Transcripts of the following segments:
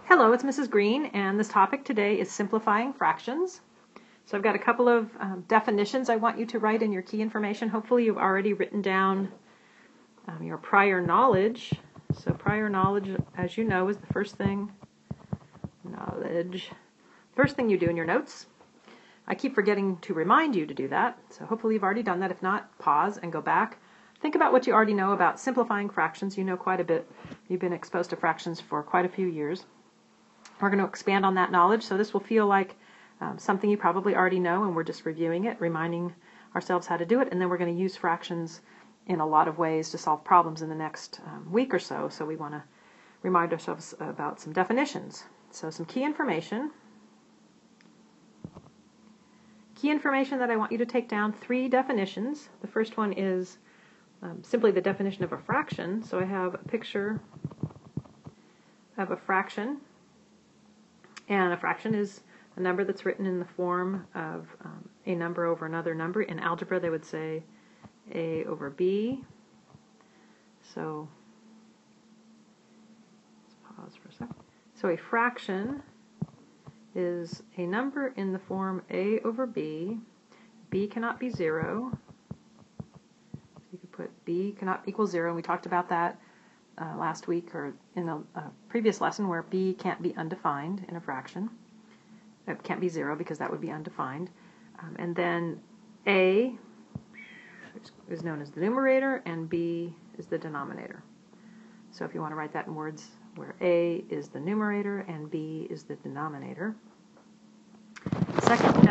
Hello, it's Mrs. Green, and this topic today is simplifying fractions. So I've got a couple of definitions I want you to write in your key information. Hopefully you've already written down your prior knowledge. So prior knowledge, as you know, is the first thing you do in your notes. I keep forgetting to remind you to do that, so hopefully you've already done that. If not, pause and go back. Think about what you already know about simplifying fractions. You know quite a bit. You've been exposed to fractions for quite a few years. We're going to expand on that knowledge, so this will feel like something you probably already know, and we're just reviewing it, reminding ourselves how to do it, and then we're going to use fractions in a lot of ways to solve problems in the next week or so. So we want to remind ourselves about some definitions. So some key information. Key information that I want you to take down, 3 definitions. The first one is simply the definition of a fraction. So I have a picture of a fraction. And a fraction is a number that's written in the form of a number over another number. In algebra, they would say A over B. So let's pause for a second. So a fraction is a number in the form A over B. B cannot be 0. So you could put B cannot equal 0, and we talked about that last week or in a previous lesson, where B can't be undefined in a fraction. It can't be 0 because that would be undefined. And then A is known as the numerator and B is the denominator. So if you want to write that in words where A is the numerator and B is the denominator. Second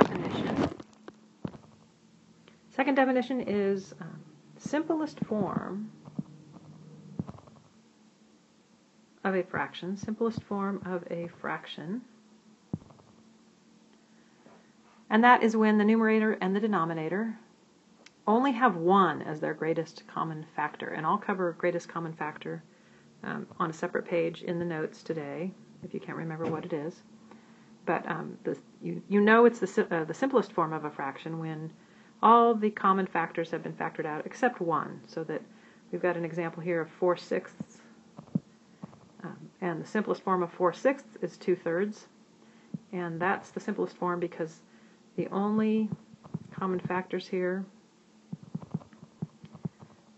definition is simplest form of a fraction, simplest form of a fraction. And that is when the numerator and the denominator only have 1 as their greatest common factor. And I'll cover greatest common factor on a separate page in the notes today, if you can't remember what it is. But you know it's the simplest form of a fraction when all the common factors have been factored out except 1. So that we've got an example here of 4/6. And the simplest form of 4/6 is 2/3. And that's the simplest form because the only common factors here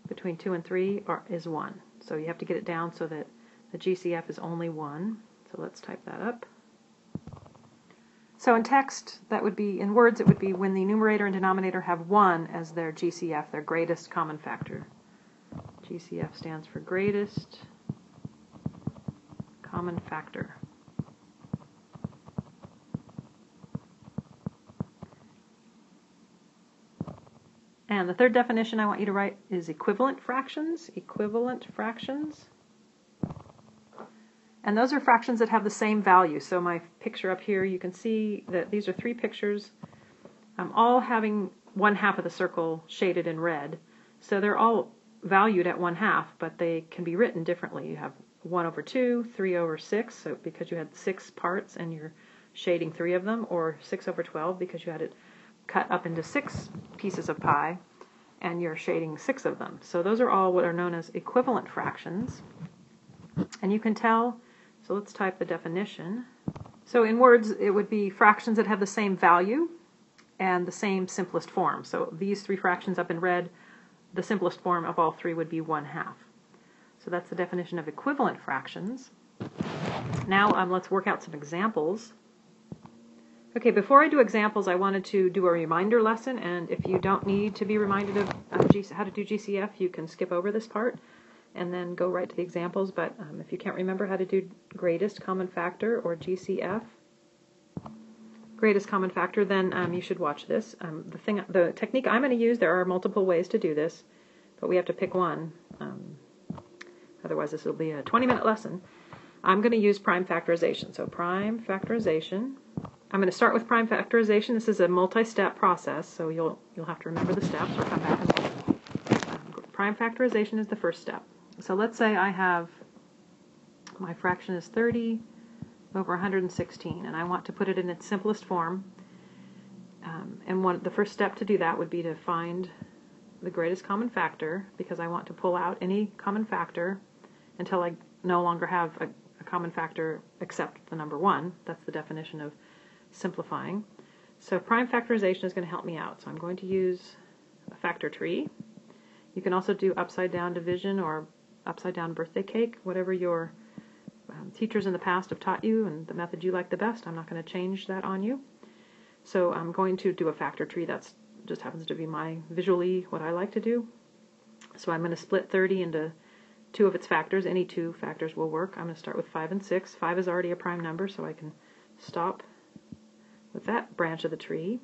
between 2 and 3 is 1. So you have to get it down so that the GCF is only 1. So let's type that up. So in text, that would be, in words, it would be when the numerator and denominator have 1 as their GCF, their greatest common factor. GCF stands for greatest common factor. And the third definition I want you to write is equivalent fractions. Equivalent fractions. And those are fractions that have the same value. So my picture up here, you can see that these are 3 pictures, all having 1/2 of the circle shaded in red. So they're all valued at 1/2, but they can be written differently. You have 1/2, 3/6, so because you had 6 parts and you're shading 3 of them, or 6/12 because you had it cut up into 6 pieces of pie and you're shading 6 of them. So those are all what are known as equivalent fractions. And you can tell, so let's type the definition. So in words, it would be fractions that have the same value and the same simplest form. So these 3 fractions up in red, the simplest form of all 3 would be 1/2. So that's the definition of equivalent fractions. Now let's work out some examples. Okay, before I do examples, I wanted to do a reminder lesson, and if you don't need to be reminded of how to do GCF, you can skip over this part and then go right to the examples. But if you can't remember how to do greatest common factor or GCF, greatest common factor, then you should watch this. The technique I'm going to use, there are multiple ways to do this, but we have to pick one. Otherwise, this will be a 20-minute lesson. I'm going to use prime factorization. So prime factorization. I'm going to start with prime factorization. This is a multi-step process, so you'll have to remember the steps or come back and prime factorization is the first step. So let's say I have, my fraction is 30/116, and I want to put it in its simplest form. And the first step to do that would be to find the greatest common factor, because I want to pull out any common factor until I no longer have a common factor except the number 1. That's the definition of simplifying. So prime factorization is going to help me out. So I'm going to use a factor tree. You can also do upside down division or upside down birthday cake, whatever your teachers in the past have taught you and the method you like the best. I'm not going to change that on you. So I'm going to do a factor tree. That's just happens to be visually what I like to do. So I'm going to split 30 into 2 of its factors. Any 2 factors will work. I'm going to start with 5 and 6. 5 is already a prime number, so I can stop with that branch of the tree.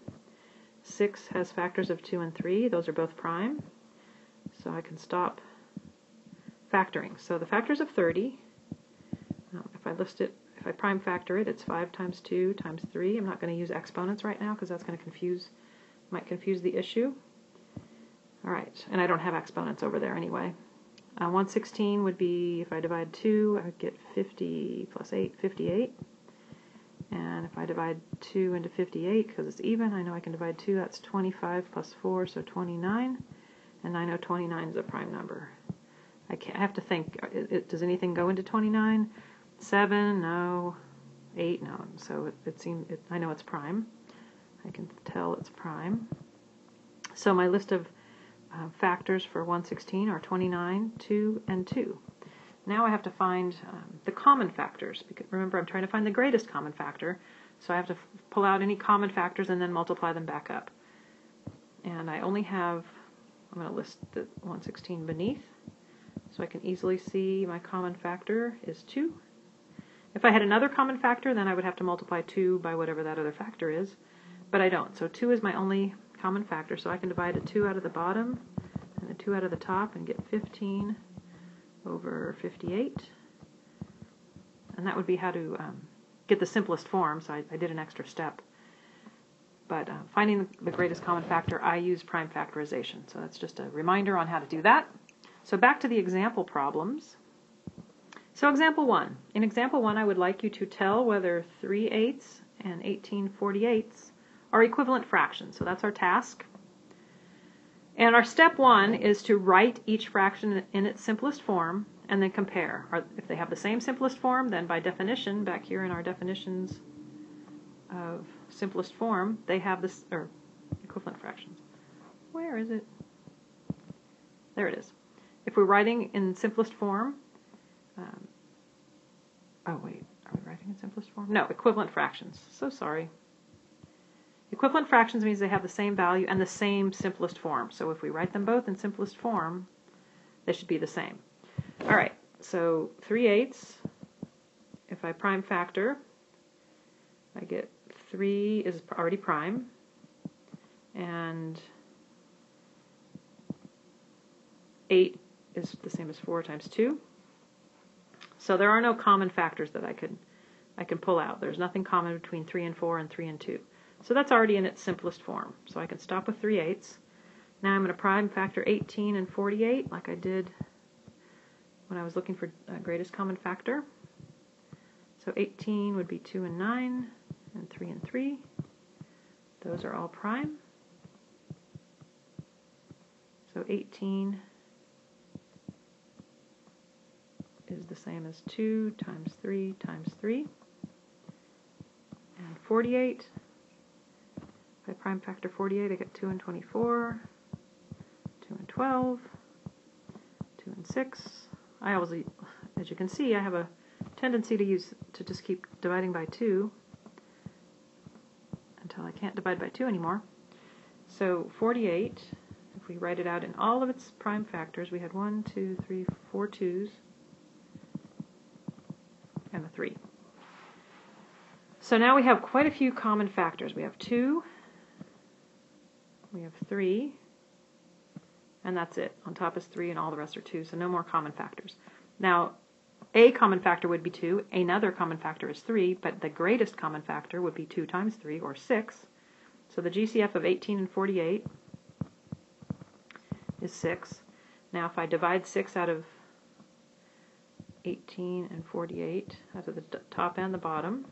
6 has factors of 2 and 3. Those are both prime, so I can stop factoring. So the factors of 30, if I prime factor it, it's 5 times 2 times 3. I'm not going to use exponents right now because that's going to might confuse the issue. All right, and I don't have exponents over there anyway. 1/16 would be, if I divide 2, I would get 50 plus 8, 58. And if I divide 2 into 58, because it's even, I know I can divide 2, that's 25 plus 4, so 29. And I know 29 is a prime number. I have to think, does anything go into 29? 7, no. 8, no. So I know it's prime. I can tell it's prime. So my list of factors for 1/16 are 29, 2, and 2. Now I have to find the common factors. Because remember, I'm trying to find the greatest common factor, so I have to pull out any common factors and then multiply them back up. And I only have, I'm going to list the 1/16 beneath, so I can easily see my common factor is 2. If I had another common factor, then I would have to multiply 2 by whatever that other factor is, but I don't. So 2 is my only common factor, so I can divide a 2 out of the bottom and a 2 out of the top and get 15 over 58. And that would be how to get the simplest form, so I did an extra step. But finding the greatest common factor, I use prime factorization. So that's just a reminder on how to do that. So back to the example problems. So example 1. In example 1, I would like you to tell whether 3/8 and 18/48 are equivalent fractions. So that's our task. And our step 1 is to write each fraction in its simplest form and then compare. If they have the same simplest form, then by definition, back here in our definitions of simplest form, they have this, or equivalent fractions. Where is it? There it is. If we're writing in simplest form, oh wait, are we writing in simplest form? No, equivalent fractions. So sorry. Equivalent fractions means they have the same value and the same simplest form. So if we write them both in simplest form, they should be the same. All right, so 3/8, if I prime factor, I get 3 is already prime, and 8 is the same as 4 times 2. So there are no common factors that I can pull out. There's nothing common between 3 and 4 and 3 and 2. So that's already in its simplest form. So I can stop with 3/8. Now I'm going to prime factor 18 and 48 like I did when I was looking for greatest common factor. So 18 would be 2 and 9 and 3 and 3. Those are all prime. So 18 is the same as 2 times 3 times 3. And 48, if I prime factor 48, I get 2 and 24, 2 and 12, 2 and 6. I always, as you can see, I have a tendency to just keep dividing by 2 until I can't divide by 2 anymore. So 48, if we write it out in all of its prime factors, we had 1, 2, 3, 4 2s and a 3. So now we have quite a few common factors. We have 2, we have 3, and that's it. On top is 3 and all the rest are 2, so no more common factors. Now, a common factor would be 2, another common factor is 3, but the greatest common factor would be 2 times 3, or 6. So the GCF of 18 and 48 is 6. Now if I divide 6 out of 18 and 48, out of the top and the bottom,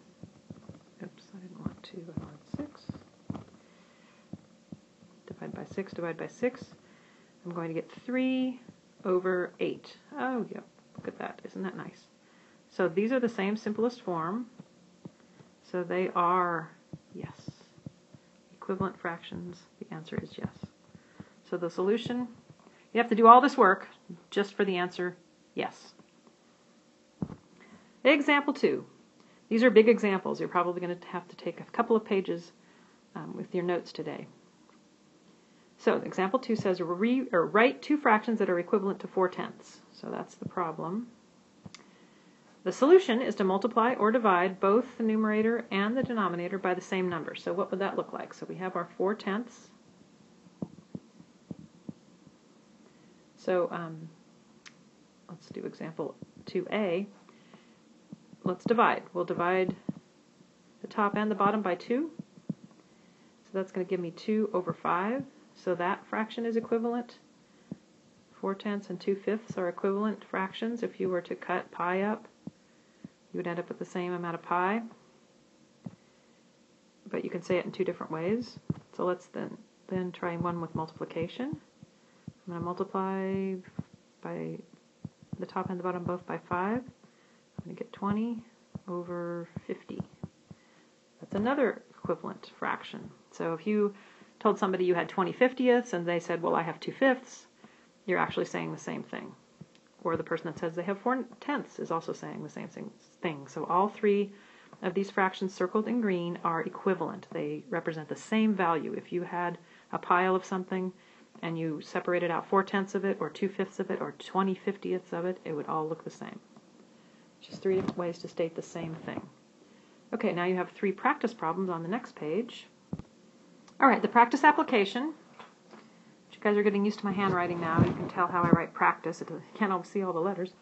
oops, I didn't want 2, I wanted 6. Divide by 6, divide by 6. I'm going to get 3 over 8. Oh, yeah, look at that. Isn't that nice? So these are the same simplest form. So they are, yes, equivalent fractions. The answer is yes. So the solution, you have to do all this work just for the answer, yes. Example 2. These are big examples. You're probably going to have to take a couple of pages with your notes today. So example 2 says write two fractions that are equivalent to 4/10. So that's the problem. The solution is to multiply or divide both the numerator and the denominator by the same number. So what would that look like? So we have our 4/10. So let's do example 2a. Let's divide. We'll divide the top and the bottom by 2. So that's going to give me 2 over 5. So that fraction is equivalent. 4/10 and 2/5 are equivalent fractions. If you were to cut pi up, you would end up with the same amount of pi. But you can say it in two different ways. So let's then try one with multiplication. I'm going to multiply by the top and the bottom both by 5. I'm going to get 20 over 50. That's another equivalent fraction. So if you told somebody you had 20/50ths and they said, well, I have 2/5, you're actually saying the same thing. Or the person that says they have 4/10 is also saying the same thing. So all three of these fractions circled in green are equivalent. They represent the same value. If you had a pile of something and you separated out 4/10 of it or 2/5 of it or 20/50ths of it, it would all look the same. Just three different ways to state the same thing. Okay, now you have 3 practice problems on the next page. All right, the practice application. You guys are getting used to my handwriting now. You can tell how I write practice. You can't all see all the letters.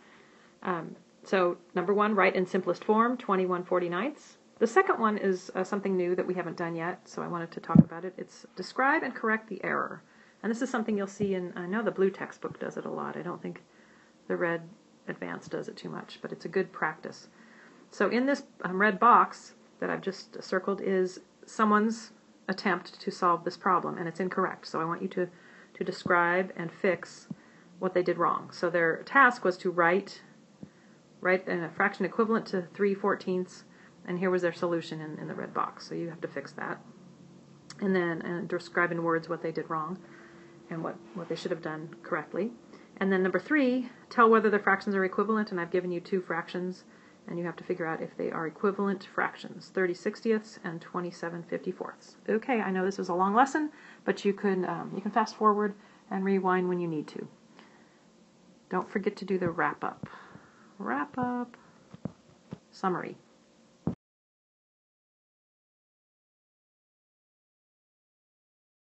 So number 1, write in simplest form, 21/49. The second one is something new that we haven't done yet, so I wanted to talk about it. It's describe and correct the error. And this is something you'll see in, I know the blue textbook does it a lot. I don't think the red advanced does it too much, but it's a good practice. So in this red box that I've just circled is someone's attempt to solve this problem, and it's incorrect. So I want you to describe and fix what they did wrong. So their task was to write a fraction equivalent to 3/14, and here was their solution in the red box. So you have to fix that. And then describe in words what they did wrong and what they should have done correctly. And then number 3, tell whether the fractions are equivalent, and I've given you 2 fractions, and you have to figure out if they are equivalent fractions, 30/60ths and 27/54ths. Okay, I know this is a long lesson, but you can fast forward and rewind when you need to. Don't forget to do the wrap up. Summary.